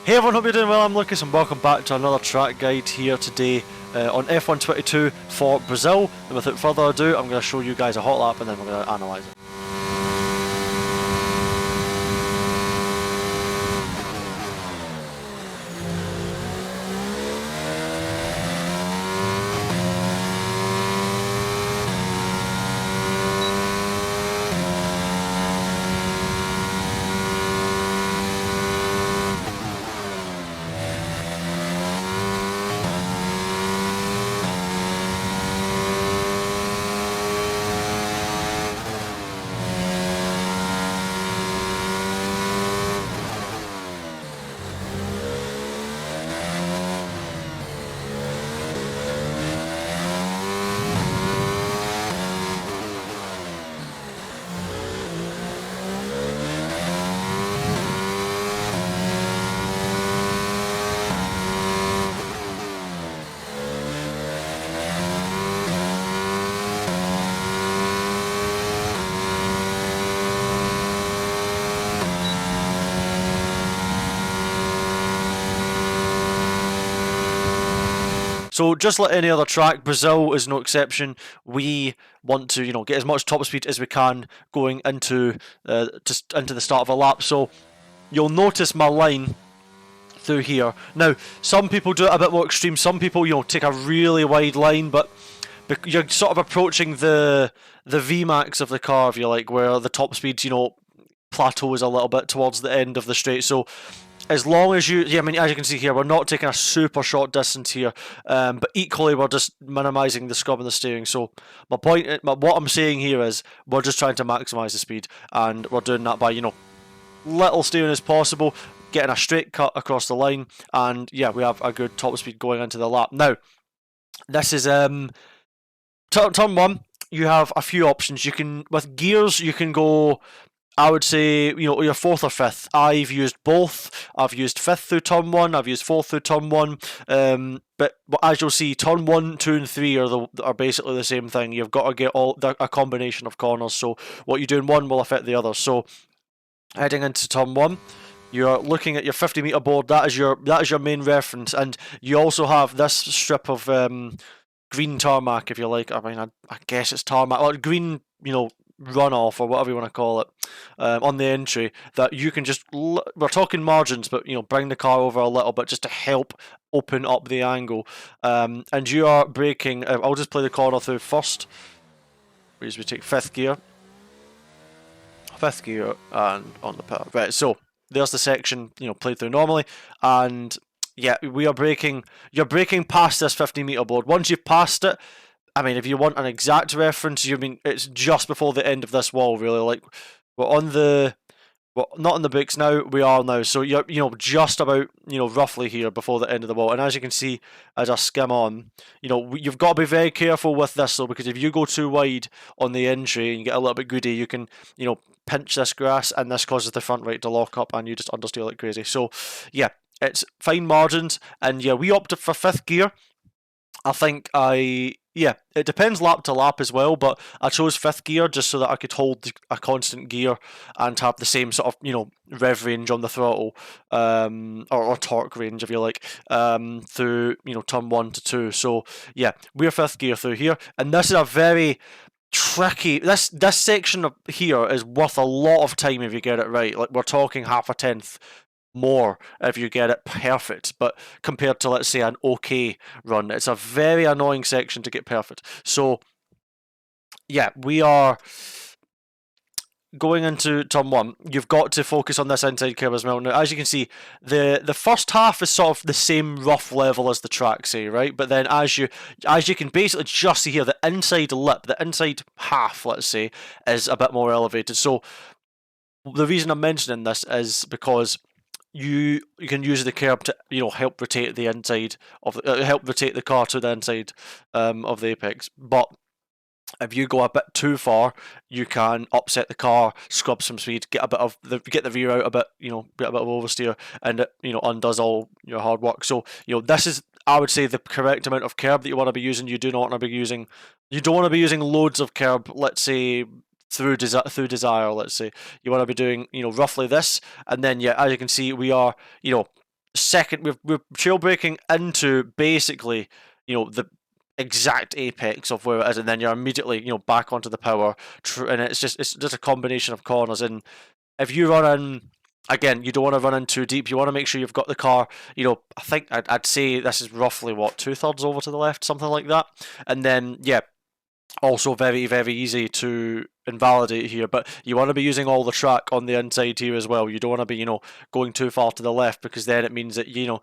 Hey everyone, hope you're doing well. I'm Lucas and welcome back to another track guide here today on F122 for Brazil. And without further ado, I'm going to show you guys a hot lap and then we're going to analyse it. So just like any other track, Brazil is no exception. We want to, get as much top speed as we can going into into the start of a lap. So you'll notice my line through here. Now, some people do it a bit more extreme. Some people, take a really wide line, but you're sort of approaching the Vmax of the car, if you like, where the top speed, plateaus a little bit towards the end of the straight. So as long as as you can see here, we're not taking a super short distance here, but equally we're just minimising the scrub and the steering. So what I'm saying here is we're just trying to maximise the speed, and we're doing that by, little steering as possible, getting a straight cut across the line, and yeah, we have a good top speed going into the lap. Now, this is turn one. You have a few options. With gears, you can go, I would say, your fourth or fifth. I've used both. I've used fifth through turn one. I've used fourth through turn one. But as you'll see, turn 1, 2, and 3 are basically the same thing. You've got to get a combination of corners. So what you do in one will affect the other. So heading into turn 1, you're looking at your 50-meter board. That is your main reference, and you also have this strip of green tarmac, if you like. I guess it's tarmac, or green, runoff or whatever you want to call it, on the entry, that you can just, we're talking margins, but bring the car over a little bit just to help open up the angle. And you are braking. I'll just play the corner through first. We take fifth gear, and on the power. Right, so there's the section played through normally, and yeah, we are braking. You're braking past this 50-meter board. Once you've passed it, if you want an exact reference, it's just before the end of this wall, really. Like, we're not on the brakes now, we are now. So you're, just about, roughly here before the end of the wall. And as you can see, as I skim on, you've got to be very careful with this, though, because if you go too wide on the entry and you get a little bit goody, you can, pinch this grass, and this causes the front right to lock up, and you just understeer like crazy. So, yeah, it's fine margins, and yeah, we opted for fifth gear. I think it depends lap to lap as well, but I chose fifth gear just so that I could hold a constant gear and have the same sort of, rev range on the throttle, or torque range, if you like, through, turn 1 to 2. So, yeah, we're fifth gear through here, and this is a very tricky, this section of here is worth a lot of time if you get it right. Like, we're talking half a tenth more if you get it perfect, but compared to, let's say, an okay run, it's a very annoying section to get perfect. So yeah, we are going into turn 1. You've got to focus on this inside curve as well. Now, as you can see, the first half is sort of the same rough level as the track, say, right? But then as you can basically just see here, the inside lip, the inside half, let's say, is a bit more elevated. So the reason I'm mentioning this is because you can use the curb to help rotate the inside of help rotate the car to the inside of the apex. But if you go a bit too far, you can upset the car, scrub some speed, get the rear out a bit, get a bit of oversteer, and it undoes all your hard work. So this is, I would say, the correct amount of curb that you want to be using. You don't want to be using loads of curb. Let's say through desire, let's say. You want to be doing, roughly this, and then, yeah, as you can see, we are, second, we're jailbreaking into basically, the exact apex of where it is, and then you're immediately, back onto the power, and it's just a combination of corners. And if you run in, again, you don't want to run in too deep. You want to make sure you've got the car, I think I'd say this is roughly, what, 2/3 over to the left, something like that. And then, yeah, also very, very easy to invalidate here, but you want to be using all the track on the inside here as well. You don't want to be, going too far to the left, because then it means that, you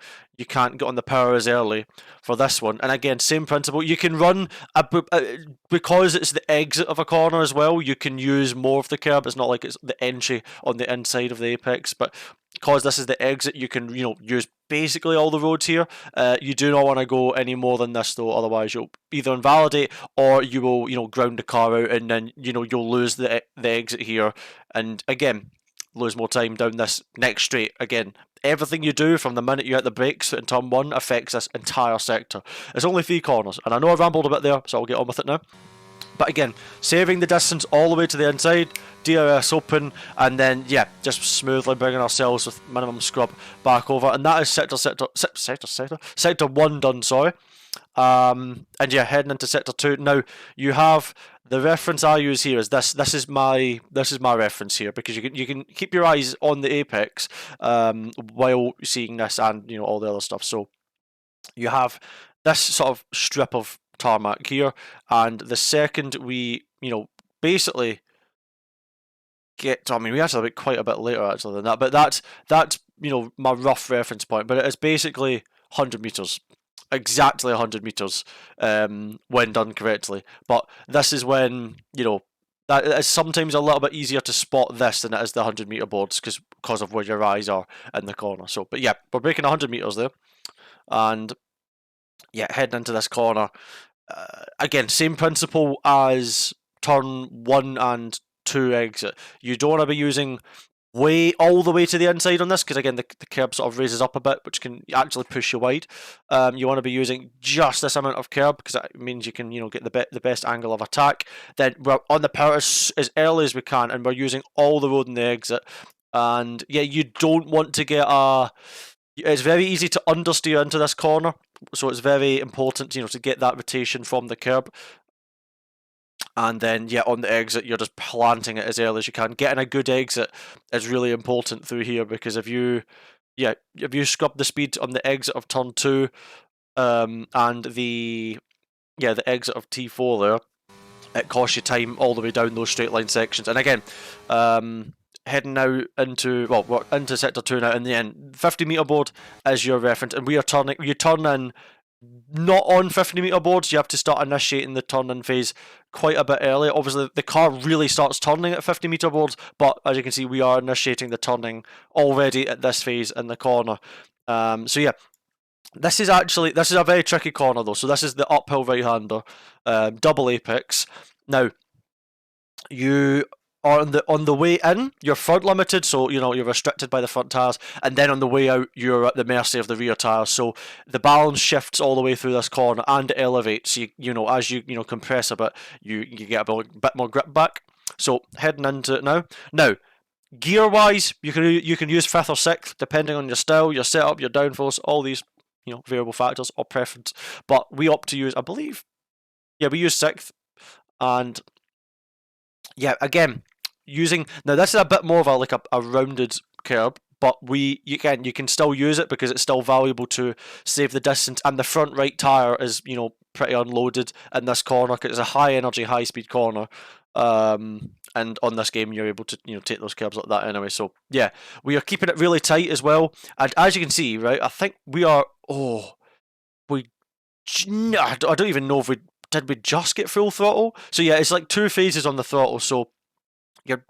can't get on the power as early for this one. And again, same principle. You can run, because it's the exit of a corner as well, you can use more of the curb. It's not like it's the entry on the inside of the apex, but because this is the exit, you can, use basically all the roads here. You do not want to go any more than this though, otherwise you'll either invalidate or you will, ground the car out, and then, you'll lose the exit here, and again, lose more time down this next straight. Again, everything you do from the minute you hit the brakes in turn 1 affects this entire sector. It's only 3 corners, and I know I rambled a bit there, so I'll get on with it now. But again, saving the distance all the way to the inside, DRS open, and then, yeah, just smoothly bringing ourselves with minimum scrub back over. And that is sector 1 done, sorry. And yeah, heading into sector 2. Now, you have the reference I use here is this. This is my reference here, because you can keep your eyes on the apex while seeing this and, all the other stuff. So you have this sort of strip of tarmac here, and the second we, basically get, I mean, we actually went quite a bit later actually than that, but that's my rough reference point. But it is basically 100 meters, exactly 100 meters, when done correctly. But this is when, that is sometimes a little bit easier to spot this than it is the 100-meter boards, because of where your eyes are in the corner. So, but yeah, we're breaking 100 meters there, and yeah, heading into this corner. Again, same principle as turn 1 and 2 exit. You don't want to be using all the way to the inside on this, because again, the curb sort of raises up a bit, which can actually push you wide. You want to be using just this amount of curb, because that means you can, get the best angle of attack. Then we're on the power as early as we can, and we're using all the road in the exit. And yeah, you don't want to get it's very easy to understeer into this corner, so it's very important, to get that rotation from the curb. And then, yeah, on the exit, you're just planting it as early as you can. Getting a good exit is really important through here, because if you scrub the speed on the exit of turn 2, and the exit of T4 there, it costs you time all the way down those straight line sections. And again, heading now into, well, we're into sector 2 now, in the end, 50-meter board is your reference, and you turn in not on 50-meter boards. You have to start initiating the turn-in phase quite a bit early. Obviously, the car really starts turning at 50-meter boards, but as you can see, we are initiating the turning already at this phase in the corner. So yeah, this is a very tricky corner though. So this is the uphill right-hander, double apex. Now, you on the way in, you're front limited, so you're restricted by the front tires, and then on the way out, you're at the mercy of the rear tires. So the balance shifts all the way through this corner, and it elevates. As you compress a bit, you get a bit more grip back. So heading into it now. Now, gear wise, you can use 5th or 6th depending on your style, your setup, your downforce, all these variable factors or preference. But we opt to use, I believe, we use 6th, and yeah, again, now this is a bit more of a rounded curb, but you can still use it because it's still valuable to save the distance, and the front right tire is pretty unloaded in this corner because it's a high energy, high speed corner. And on this game you're able to take those curbs like that anyway. So yeah, we are keeping it really tight as well, and as you can see, right, I think we are I don't even know if did we just get full throttle. So yeah, it's like 2 phases on the throttle, so you're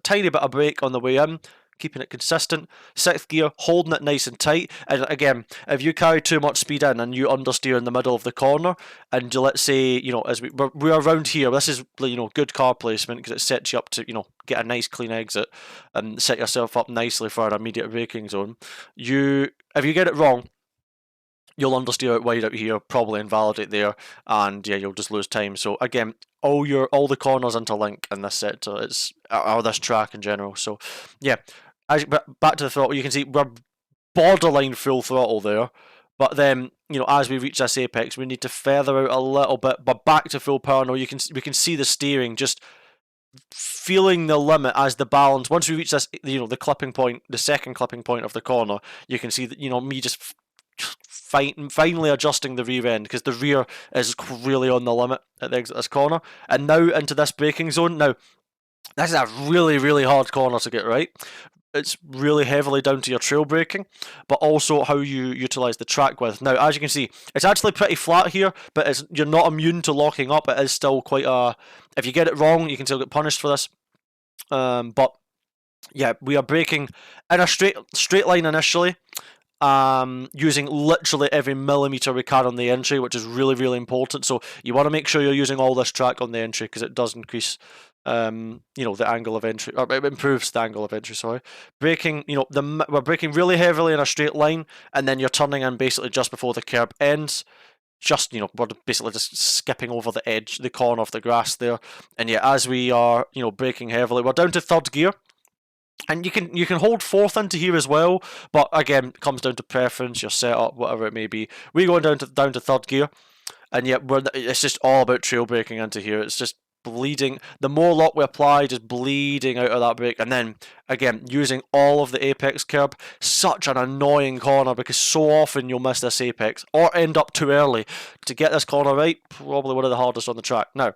tiny bit of brake on the way in, keeping it consistent. 6th gear, holding it nice and tight. And again, if you carry too much speed in and you understeer in the middle of the corner, and let's say as we're around here, this is good car placement because it sets you up to get a nice clean exit and set yourself up nicely for an immediate braking zone. If you get it wrong, you'll understeer it wide out here, probably invalidate there, and yeah, you'll just lose time. So again, all the corners interlink in this sector, or this track in general. So yeah, back to the throttle, you can see we're borderline full throttle there. But then, you know, as we reach this apex, we need to feather out a little bit, but back to full power now. We can see the steering just feeling the limit as the balance. Once we reach this, you know, the clipping point, the second clipping point of the corner, you can see that, you know, me just finally adjusting the rear end, because the rear is really on the limit at the exit of this corner. And now into this braking zone. Now, this is a really, really hard corner to get right. It's really heavily down to your trail braking, but also how you utilise the track width. Now, as you can see, it's actually pretty flat here, but you're not immune to locking up. It is still quite a... If you get it wrong, you can still get punished for this. But, yeah, we are braking in a straight line initially, using literally every millimetre we can on the entry, which is really, really important. So you want to make sure you're using all this track on the entry, because it does increase... you know, the angle of entry, or it improves the angle of entry, sorry. Braking, you know, we're braking really heavily in a straight line, and then you're turning in basically just before the curb ends. Just, you know, we're basically just skipping over the edge, the corner of the grass there. And yeah, as we are, you know, braking heavily, we're down to third gear. And you can hold fourth into here as well, but again, it comes down to preference, your setup, whatever it may be. We're going down to third gear, and yeah, it's just all about trail braking into here. It's just bleeding. The more lock we apply, just bleeding out of that brake. And then again, using all of the apex curb. Such an annoying corner, because so often you'll miss this apex or end up too early. To get this corner right, probably one of the hardest on the track. Now,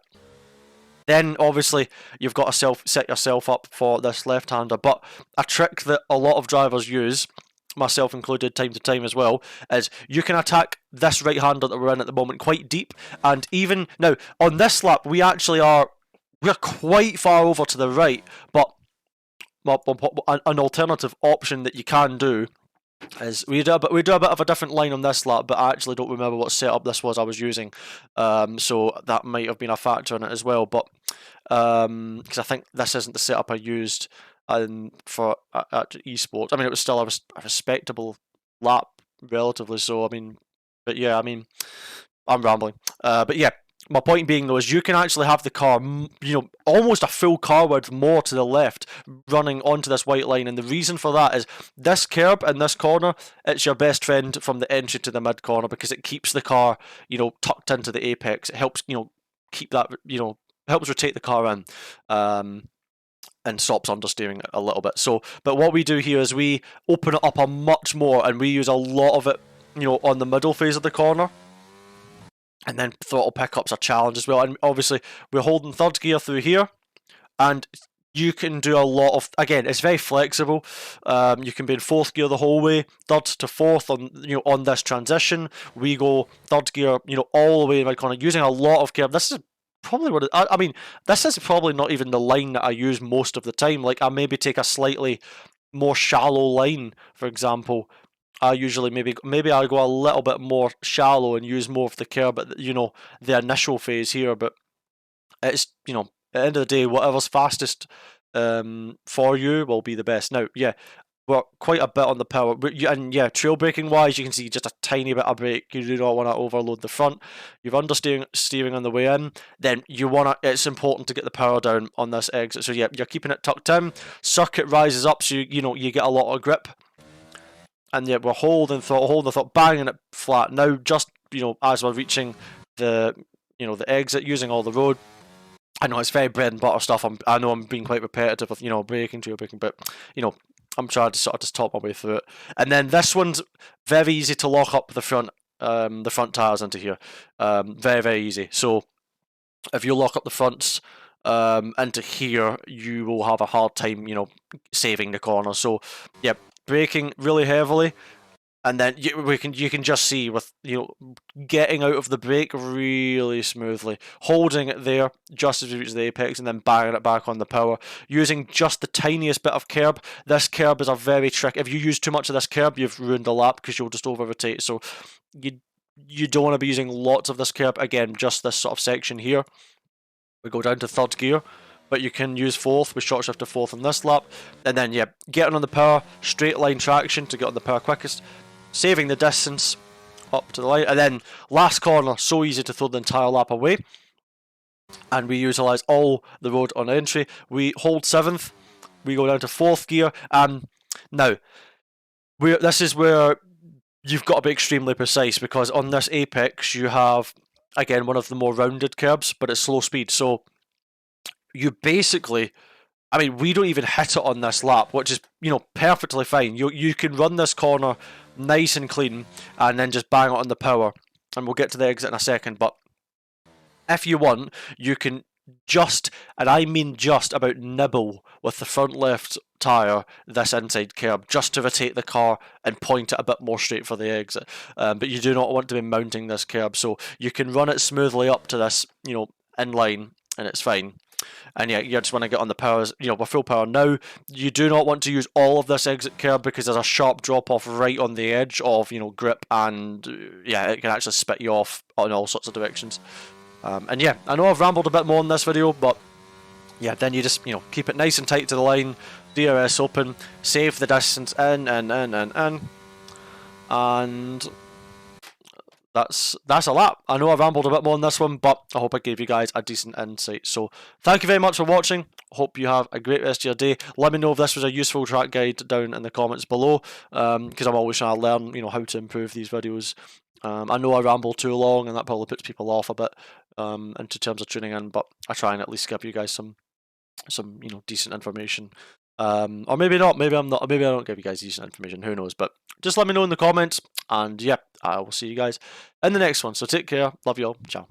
then obviously you've got to set yourself up for this left-hander. But a trick that a lot of drivers use, myself included time to time as well, is you can attack this right-hander that we're in at the moment quite deep. And even now on this lap, we're quite far over to the right, but an alternative option that you can do is we do a bit of a different line on this lap, but I actually don't remember what setup this was I was using, so that might have been a factor in it as well. But because I think this isn't the setup I used for at Esports. I mean, it was still a respectable lap, relatively so. I mean, but yeah, I mean, I'm rambling. But yeah, my point being though is you can actually have the car, you know, almost a full car width more to the left, running onto this white line. And the reason for that is this curb and this corner, it's your best friend from the entry to the mid corner, because it keeps the car, you know, tucked into the apex. It helps, you know, keep that, you know, helps rotate the car in. And stops understeering a little bit. So, but what we do here is we open it up a much more, and we use a lot of it, you know, on the middle phase of the corner. And then throttle pickups are challenged as well. And obviously, we're holding third gear through here, and you can do a lot of, again, it's very flexible. You can be in fourth gear the whole way, third to fourth on this transition. We go third gear, you know, all the way in my corner, using a lot of curb. This is probably what I mean, this is probably not even the line that I use most of the time. Like, I maybe take a slightly more shallow line, for example. I usually maybe I go a little bit more shallow and use more of the curb at you know, the initial phase here. But it's, you know, at the end of the day, whatever's fastest for you will be the best. Now, yeah, we're quite a bit on the power, and yeah, trail braking wise, you can see just a tiny bit of brake. You do not want to overload the front. You've steering on the way in. Then it's important to get the power down on this exit. So yeah, you're keeping it tucked in. Circuit rises up, so you know, you get a lot of grip. And yeah, we're holding the thought, banging it flat. Now, just, you know, as we're reaching the, you know, the exit, using all the road. I know it's very bread and butter stuff. I know I'm being quite repetitive with, you know, braking, trail braking, but, you know, I'm trying to sort of just top my way through it. And then this one's very easy to lock up the front tires into here. Very, very easy. So if you lock up the fronts into here, you will have a hard time, you know, saving the corner. So yeah, braking really heavily, and then you can just see with, you know, getting out of the brake really smoothly, holding it there just as we reach the apex, and then banging it back on the power, using just the tiniest bit of curb. This curb is a very tricky. If you use too much of this curb, you've ruined the lap, because you'll just over rotate. So you don't want to be using lots of this curb. Again, just this sort of section here. We go down to third gear, but you can use fourth. We short shift to fourth on this lap. And then, yeah, getting on the power, straight line traction to get on the power quickest, saving the distance up to the line. And then last corner, so easy to throw the entire lap away. And we utilise all the road on entry. We hold seventh. We go down to fourth gear. Now, this is where you've got to be extremely precise, because on this apex you have, again, one of the more rounded curbs, but it's slow speed. So you basically, I mean, we don't even hit it on this lap, which is, you know, perfectly fine. You can run this corner nice and clean and then just bang it on the power, and we'll get to the exit in a second. But if you want, you can just, and I mean just, about nibble with the front left tyre this inside curb, just to rotate the car and point it a bit more straight for the exit. But you do not want to be mounting this curb, so you can run it smoothly up to this, you know, in line, and it's fine. And yeah, you just want to get on the powers, you know, with full power. Now, you do not want to use all of this exit curb, because there's a sharp drop off right on the edge of, you know, grip, and yeah, it can actually spit you off in all sorts of directions. And yeah, I know I've rambled a bit more in this video, but yeah, then you just, you know, keep it nice and tight to the line, DRS open, save the distance in, and that's a lap. I know I rambled a bit more on this one, but I hope I gave you guys a decent insight. So thank you very much for watching. Hope you have a great rest of your day. Let me know if this was a useful track guide down in the comments below, because I'm always trying to learn, you know, how to improve these videos. I know I ramble too long, and that probably puts people off a bit into terms of tuning in, but I try and at least give you guys some you know, decent information. Or maybe not, maybe I'm not, maybe I don't give you guys decent information, who knows, but just let me know in the comments, and yeah, I will see you guys in the next one. So take care, love you all, ciao.